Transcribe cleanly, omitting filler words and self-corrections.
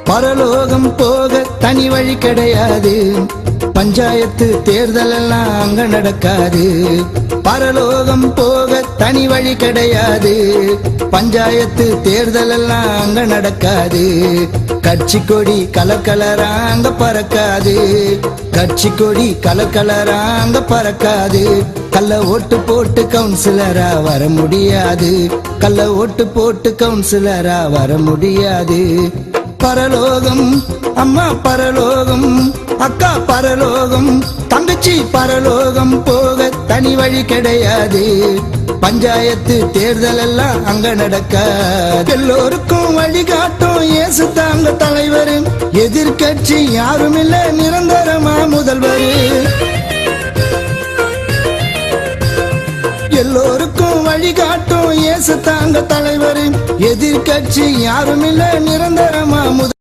பரலோகம் போக தனி வழி கிடையாது, பஞ்சாயத்து தேர்தல் எல்லாம் அங்க நடக்காது. பரலோகம் போக தனி வழி கிடையாது, பஞ்சாயத்து தேர்தல் எல்லாம் அங்க நடக்காது. கட்சி கொடி கலக்கலராங்க பறக்காது, கட்சி கொடி கலக்கலராங்க பறக்காது. கள்ள ஓட்டு போட்டு கவுன்சிலரா வர முடியாது, கள்ள ஓட்டு போட்டு கவுன்சிலரா வர முடியாது. பரலோகம் அம்மா பரலோகம், அக்கா பரலோகம், தங்கச்சி பரலோகம் போக தனி வழி கிடையாது, பஞ்சாயத்து தேர்தல் எல்லாம் அங்க நடக்காது. எல்லோருக்கும் வழிகாட்டும் இயேசு தாங்க தலைவர், எதிர்கட்சி யாரும் இல்ல நிரந்தரமா முதல்வர். எல்லோருக்கும் வழிகாட்டும் இயேசு தாங்க தலைவர், எதிர்கட்சி யாரும் இல்ல நிரந்தரமா முதல்வர்.